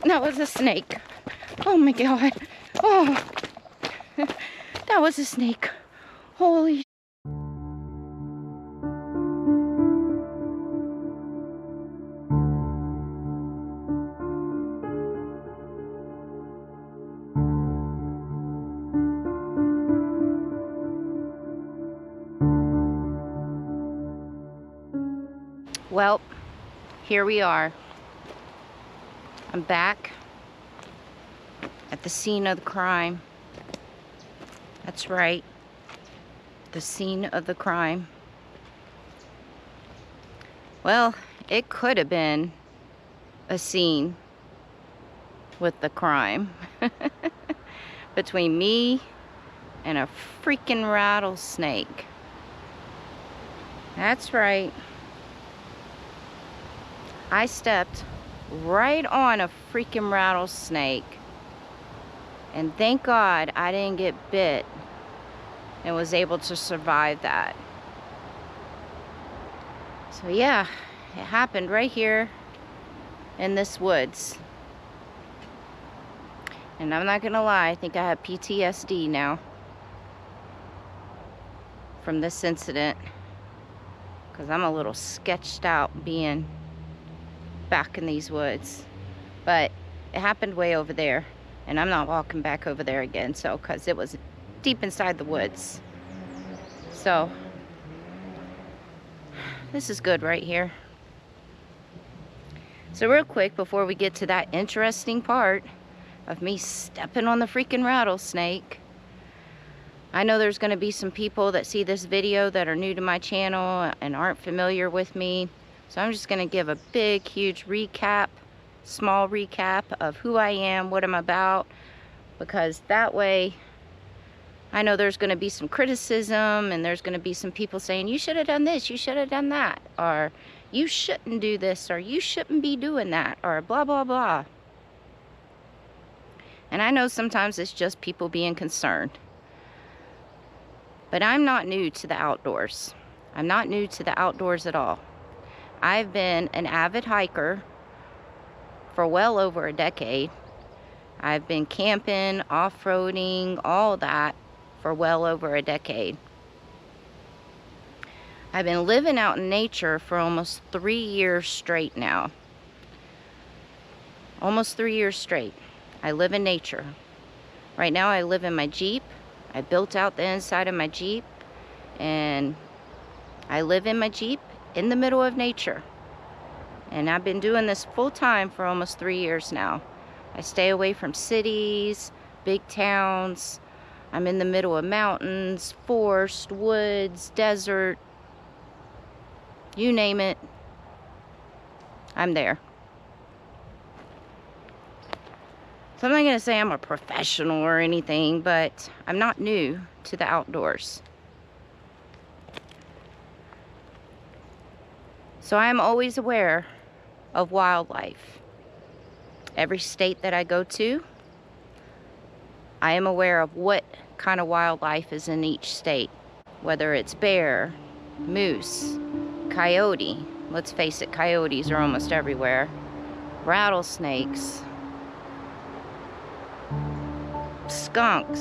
That was a snake. Oh my God. Oh, that was a snake. Holy. Well, here we are. I'm back at the scene of the crime. That's right, the scene of the crime. Well, it could have been a scene with the crime between me and a freaking rattlesnake. That's right. I stepped right on a freaking rattlesnake, and thank God I didn't get bit and was able to survive that. So yeah, it happened right here in this woods, and I'm not gonna lie, I think I have PTSD now from this incident, because I'm a little sketched out being back in these woods. But it happened way over there, and I'm not walking back over there again, so, because it was deep inside the woods. So this is good right here. So real quick, before we get to that interesting part of me stepping on the freaking rattlesnake, I know there's going to be some people that see this video that are new to my channel and aren't familiar with me. So I'm just going to give a big, huge recap, small recap of who I am, what I'm about, because that way I know there's going to be some criticism, and there's going to be some people saying, you should have done this, you should have done that, or you shouldn't do this, or you shouldn't be doing that, or blah, blah, blah. And I know sometimes it's just people being concerned. But I'm not new to the outdoors. I'm not new to the outdoors at all. I've been an avid hiker for well over a decade. I've been camping, off-roading, all that for well over a decade. I've been living out in nature for almost 3 years straight now. Almost 3 years straight. I live in nature. Right now I live in my Jeep. I built out the inside of my Jeep, and I live in my Jeep in the middle of nature. And I've been doing this full time for almost 3 years now. I stay away from cities, big towns. I'm in the middle of mountains, forest, woods, desert. You name it, I'm there. So I'm not going to say I'm a professional or anything, but I'm not new to the outdoors. So I'm always aware of wildlife. Every state that I go to, I am aware of what kind of wildlife is in each state. Whether it's bear, moose, coyote. Let's face it, coyotes are almost everywhere. Rattlesnakes. Skunks.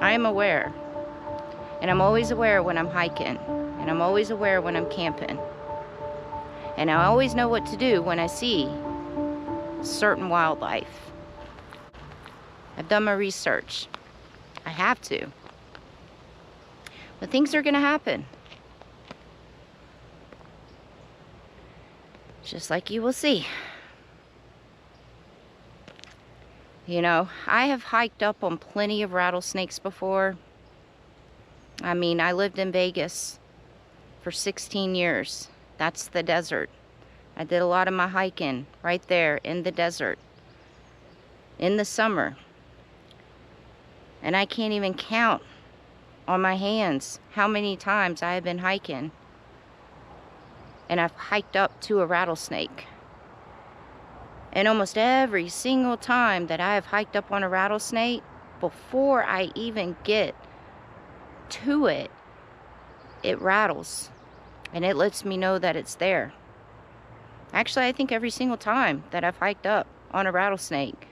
I am aware. And I'm always aware when I'm hiking. And I'm always aware when I'm camping. And I always know what to do when I see certain wildlife. I've done my research. I have to. But things are going to happen. Just like you will see. You know, I have hiked up on plenty of rattlesnakes before. I mean, I lived in Vegas for 16 years. That's the desert. I did a lot of my hiking right there in the desert in the summer. And I can't even count on my hands how many times I have been hiking. And I've hiked up to a rattlesnake. And almost every single time that I have hiked up on a rattlesnake, before I even get to it, it rattles. And it lets me know that it's there. Actually, I think every single time that I've hiked up, on a rattlesnake.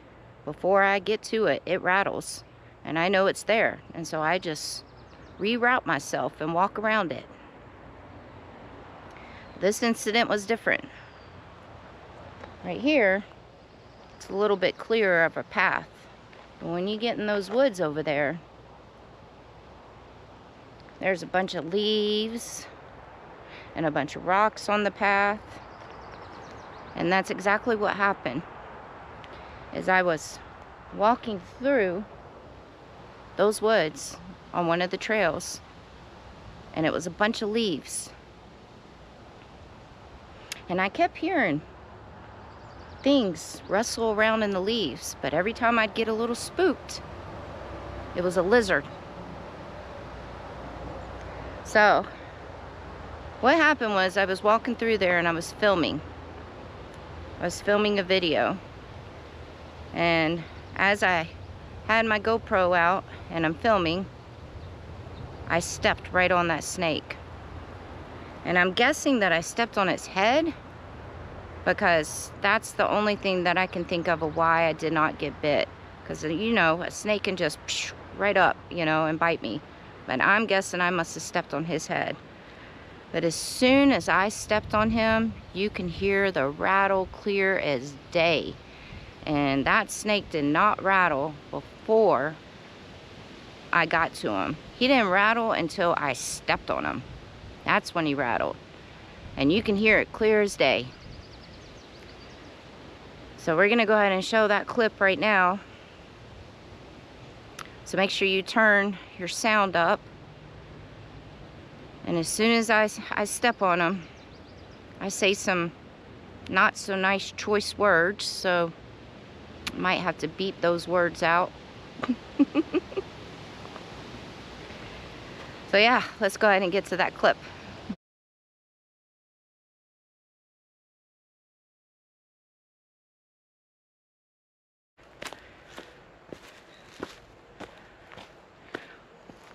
Before I get to it, it rattles. And I know it's there. And so I just reroute myself and walk around it. This incident was different. Right here, it's a little bit clearer of a path. But when you get in those woods over there, there's a bunch of leaves and a bunch of rocks on the path. And that's exactly what happened. As I was walking through those woods on one of the trails, and it was a bunch of leaves. And I kept hearing things rustle around in the leaves, but every time I'd get a little spooked, it was a lizard. So what happened was I was walking through there and I was filming. I was filming a video. And as I had my GoPro out and I'm filming, I stepped right on that snake. And I'm guessing that I stepped on its head, because that's the only thing that I can think of why I did not get bit. Because, you know, a snake can just right up, you know, and bite me. But I'm guessing I must have stepped on his head. But as soon as I stepped on him, you can hear the rattle clear as day. And that snake did not rattle before I got to him. He didn't rattle until I stepped on him. That's when he rattled. And you can hear it clear as day. So we're gonna go ahead and show that clip right now. So make sure you turn your sound up. And as soon as I step on him, I say some not so nice choice words, so I might have to beep those words out. So yeah, let's go ahead and get to that clip.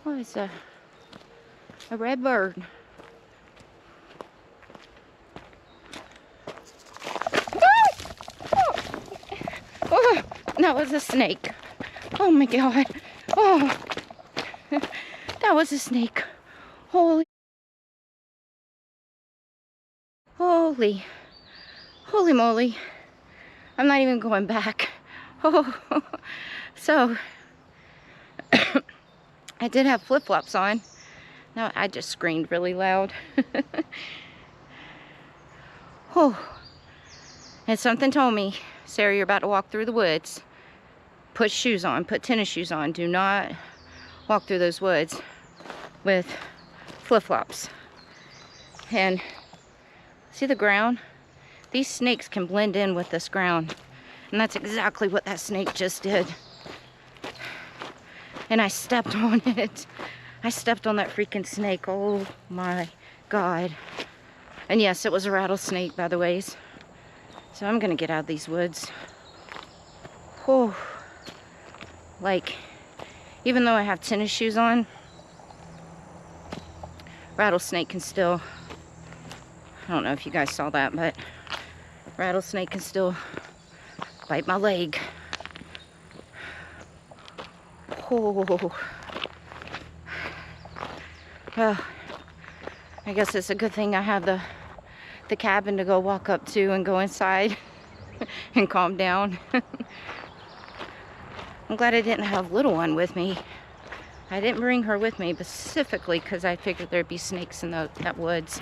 Oh, it's a red bird. Oh, that was a snake. Oh my God. Oh, that was a snake. Holy moly. I'm not even going back. Oh, so I did have flip-flops on. No, I just screamed really loud. Oh, and something told me, Sarah, you're about to walk through the woods. Put shoes on, put tennis shoes on. Do not walk through those woods with flip-flops. And see the ground? These snakes can blend in with this ground. And that's exactly what that snake just did. And I stepped on it. I stepped on that freaking snake. Oh my God. And yes, it was a rattlesnake, by the ways. So I'm gonna get out of these woods. Oh, like, even though I have tennis shoes on, rattlesnake can still, I don't know if you guys saw that, but rattlesnake can still bite my leg. Oh. Well, I guess it's a good thing I have the cabin to go walk up to and go inside and calm down. I'm glad I didn't have little one with me. I didn't bring her with me specifically because I figured there'd be snakes in that woods.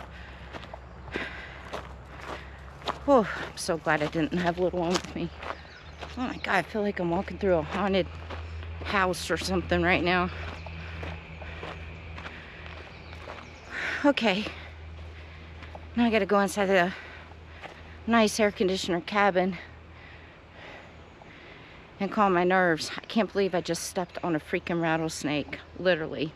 Oh, I'm so glad I didn't have little one with me. Oh my God, I feel like I'm walking through a haunted house or something right now. Okay, now I gotta go inside the nice air conditioner cabin and calm my nerves. I can't believe I just stepped on a freaking rattlesnake, literally.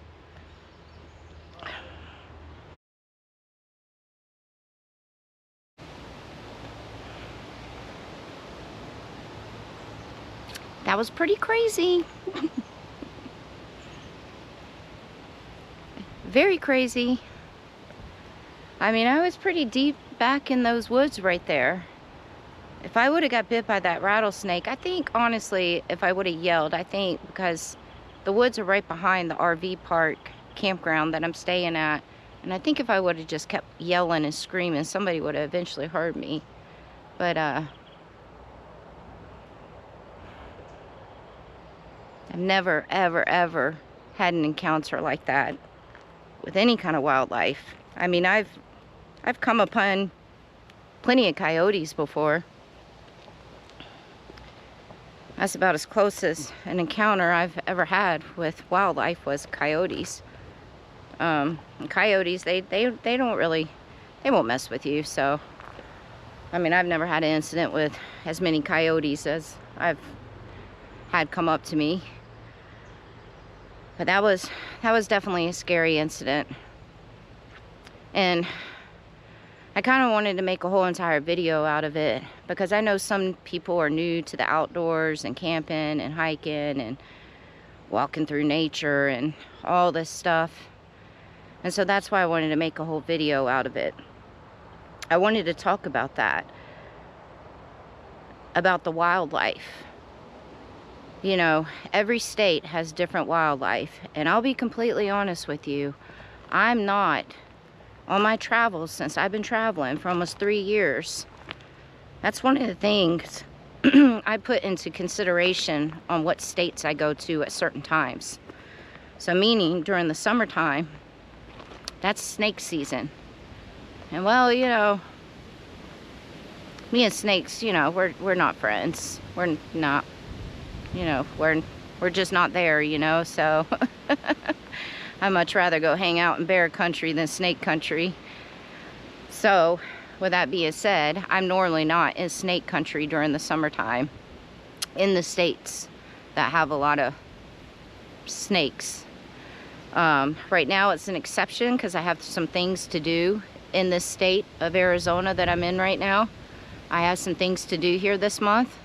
That was pretty crazy. Very crazy. I mean, I was pretty deep back in those woods right there. If I would have got bit by that rattlesnake, I think, honestly, if I would have yelled, I think because the woods are right behind the RV park campground that I'm staying at. And I think if I would have just kept yelling and screaming, somebody would have eventually heard me. But, I've never, ever, ever had an encounter like that with any kind of wildlife. I mean, I've come upon plenty of coyotes before. That's about as close as an encounter I've ever had with wildlife was coyotes. Coyotes, they don't really, they won't mess with you. So, I mean, I've never had an incident with as many coyotes as I've had come up to me. But that was definitely a scary incident. And I kind of wanted to make a whole entire video out of it because I know some people are new to the outdoors and camping and hiking and walking through nature and all this stuff. And so that's why I wanted to make a whole video out of it. I wanted to talk about that, about the wildlife. You know, every state has different wildlife, and I'll be completely honest with you, I'm not, on my travels, since I've been traveling for almost 3 years, that's one of the things I put into consideration on what states I go to at certain times. So meaning during the summertime, that's snake season. And well, you know, me and snakes, you know, we're not friends. We're not, you know, we're just not there, you know, so I'd much rather go hang out in bear country than snake country. So, with that being said, I'm normally not in snake country during the summertime in the states that have a lot of snakes. Right now it's an exception because I have some things to do in this state of Arizona that I'm in right now. I have some things to do here this month.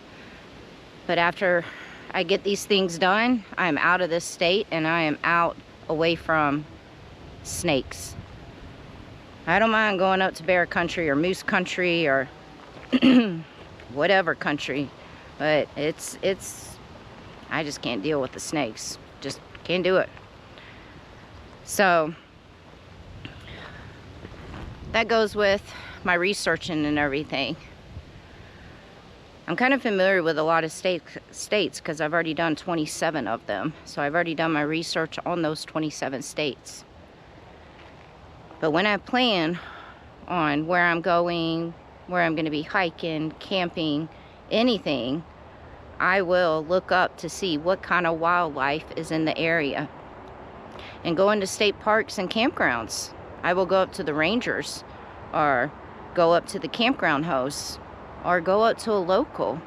But after I get these things done, I'm out of this state and I am out away from snakes. I don't mind going up to bear country or moose country or whatever country, but it's I just can't deal with the snakes. Just can't do it. So that goes with my researching and everything. I'm kind of familiar with a lot of states because I've already done 27 of them. So I've already done my research on those 27 states. But when I plan on where I'm going, where I'm going to be hiking, camping, anything, I will look up to see what kind of wildlife is in the area. And go into state parks and campgrounds. I will go up to the rangers or go up to the campground hosts or go up to a local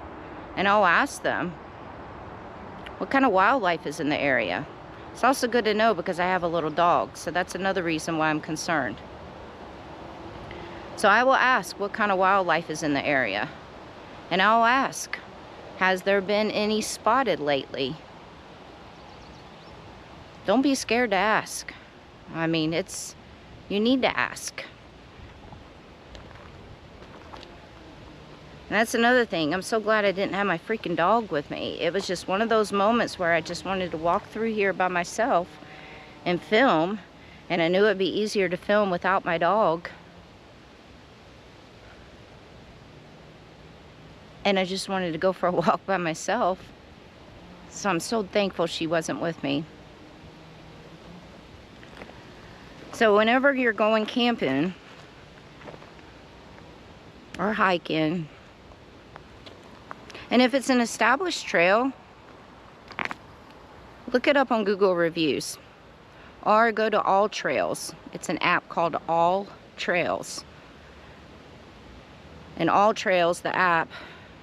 and I'll ask them what kind of wildlife is in the area. It's also good to know because I have a little dog, so that's another reason why I'm concerned. So I will ask what kind of wildlife is in the area. And I'll ask, has there been any spotted lately? Don't be scared to ask. I mean, you need to ask. And that's another thing. I'm so glad I didn't have my freaking dog with me. It was just one of those moments where I just wanted to walk through here by myself and film. And I knew it'd be easier to film without my dog. And I just wanted to go for a walk by myself. So I'm so thankful she wasn't with me. So whenever you're going camping or hiking, and if it's an established trail, look it up on Google reviews or go to All Trails. It's an app called All Trails. And All Trails, the app,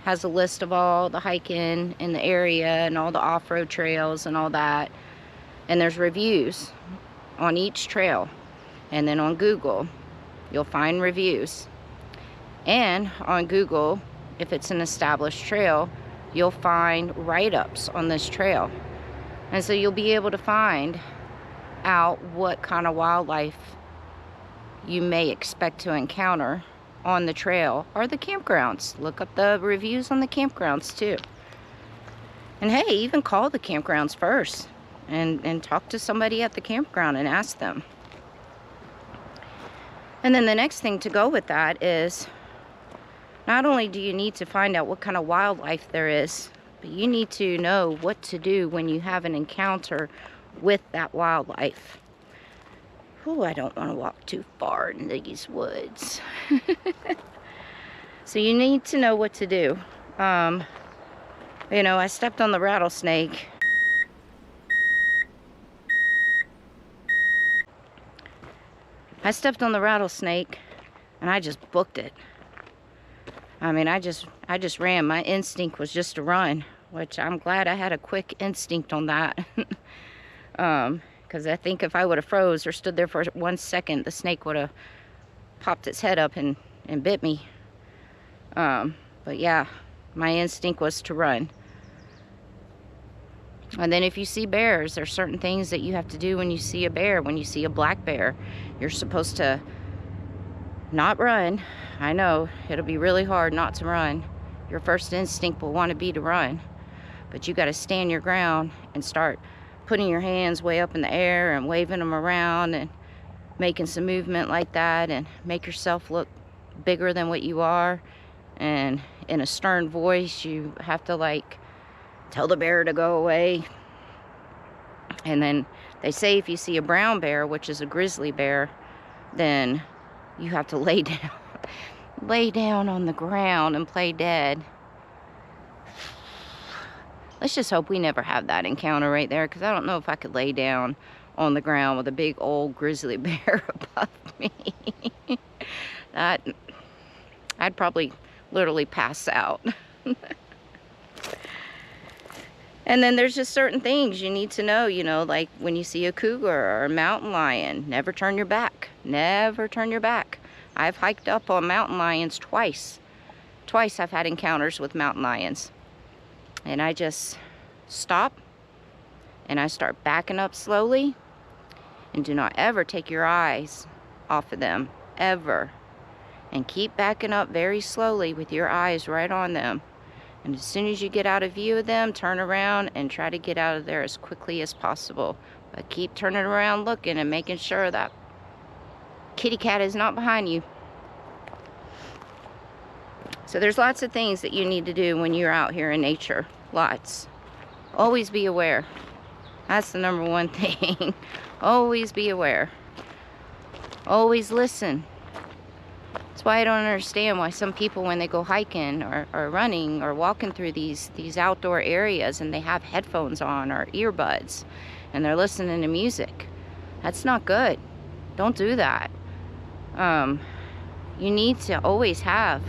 has a list of all the hiking in the area and all the off-road trails and all that. And there's reviews on each trail. And then on Google, you'll find reviews. And on Google, if it's an established trail, you'll find write-ups on this trail. And so you'll be able to find out what kind of wildlife you may expect to encounter on the trail or the campgrounds. Look up the reviews on the campgrounds too. And hey, even call the campgrounds first and talk to somebody at the campground and ask them. And then the next thing to go with that is, not only do you need to find out what kind of wildlife there is, but you need to know what to do when you have an encounter with that wildlife. Oh, I don't want to walk too far in these woods. So you need to know what to do. You know, I stepped on the rattlesnake. I stepped on the rattlesnake and I just booked it. I mean, I just ran. My instinct was just to run, which I'm glad I had a quick instinct on that. Because I think if I would have froze or stood there for 1 second, the snake would have popped its head up and bit me. But yeah, my instinct was to run. And then if you see bears, there's certain things that you have to do when you see a bear. When you see a black bear, you're supposed to not run. I know, it'll be really hard not to run. Your first instinct will want to be to run. But you got to stand your ground and start putting your hands way up in the air and waving them around and making some movement like that, and make yourself look bigger than what you are. And in a stern voice, you have to like tell the bear to go away. And then they say if you see a brown bear, which is a grizzly bear, then you have to lay down on the ground and play dead. Let's just hope we never have that encounter right there, because I don't know if I could lay down on the ground with a big old grizzly bear above me. I'd probably literally pass out. And then there's just certain things you need to know, you know, like when you see a cougar or a mountain lion, never turn your back. Never turn your back. I've hiked up on mountain lions twice. Twice I've had encounters with mountain lions. And I just stop and I start backing up slowly. And do not ever take your eyes off of them, ever. And keep backing up very slowly with your eyes right on them. And as soon as you get out of view of them, turn around and try to get out of there as quickly as possible. But keep turning around looking and making sure that kitty cat is not behind you. So there's lots of things that you need to do when you're out here in nature. Lots. Always be aware. That's the number one thing. Always be aware. Always listen. That's why I don't understand why some people, when they go hiking or running or walking through these outdoor areas, and they have headphones on or earbuds and they're listening to music. That's not good. Don't do that. You need to always have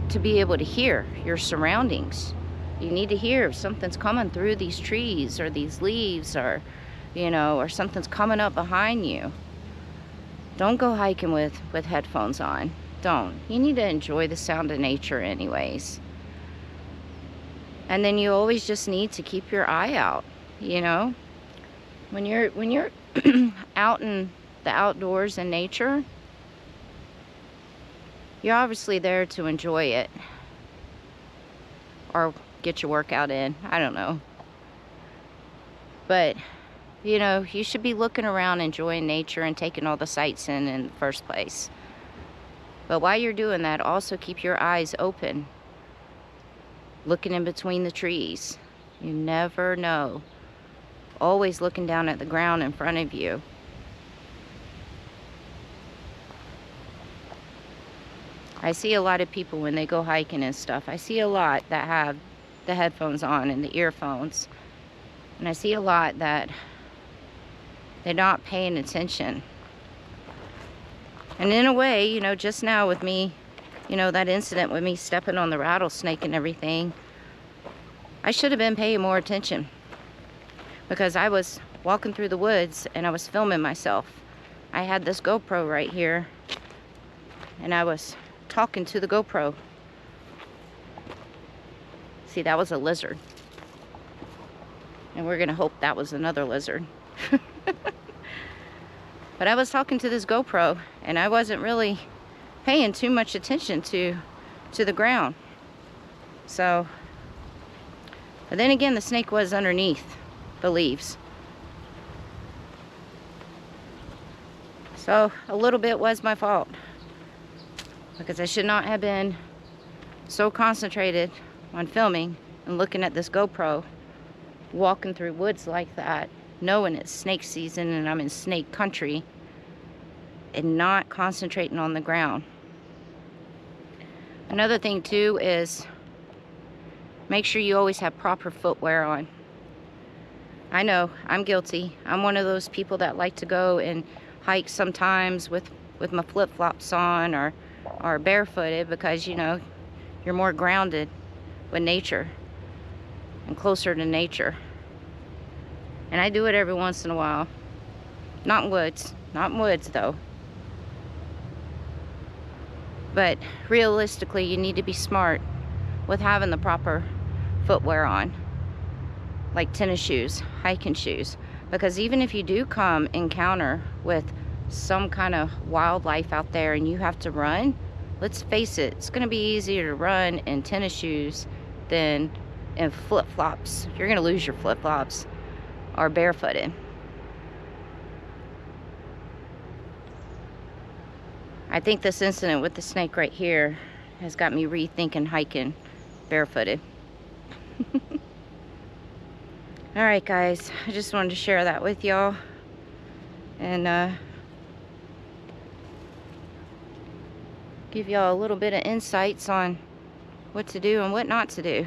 to be able to hear your surroundings. You need to hear if something's coming through these trees or these leaves, or you know, or something's coming up behind you. Don't go hiking with headphones on. Don't. You need to enjoy the sound of nature anyways. And then you always just need to keep your eye out, you know? When you're out in the outdoors in nature, you're obviously there to enjoy it. Or get your workout in. I don't know. But you know, you should be looking around, enjoying nature, and taking all the sights in the first place. But while you're doing that, also keep your eyes open, looking in between the trees. You never know. Always looking down at the ground in front of you. I see a lot of people when they go hiking and stuff. I see a lot that have the headphones on and the earphones. And I see a lot that they're not paying attention. And in a way, you know, just now with me, you know, that incident with me stepping on the rattlesnake and everything, I should have been paying more attention. Because I was walking through the woods and I was filming myself. I had this GoPro right here and I was talking to the GoPro. See, that was a lizard. And we're gonna hope that was another lizard. But I was talking to this GoPro and I wasn't really paying too much attention to the ground. So, but then again, the snake was underneath the leaves. So a little bit was my fault, because I should not have been so concentrated on filming and looking at this GoPro, walking through woods like that, knowing it's snake season and I'm in snake country, and not concentrating on the ground. Another thing too is make sure you always have proper footwear on. I know, I'm guilty. I'm one of those people that like to go and hike sometimes with my flip-flops on or barefooted, because, you know, you're more grounded with nature and closer to nature. And I do it every once in a while. Not in woods. Not in woods, though. But realistically, you need to be smart with having the proper footwear on, like tennis shoes, hiking shoes. Because even if you do come encounter with some kind of wildlife out there and you have to run, let's face it, it's going to be easier to run in tennis shoes than in flip-flops. You're going to lose your flip-flops, or barefooted. I think this incident with the snake right here has got me rethinking hiking barefooted. Alright guys, I just wanted to share that with y'all, and give y'all a little bit of insights on what to do and what not to do.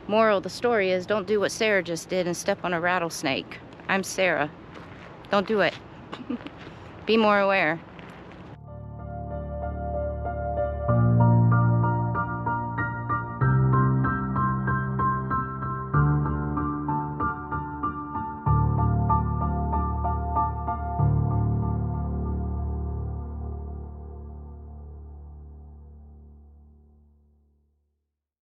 Moral of the story is, don't do what Sarah just did and step on a rattlesnake. I'm Sarah. Don't do it. Be more aware.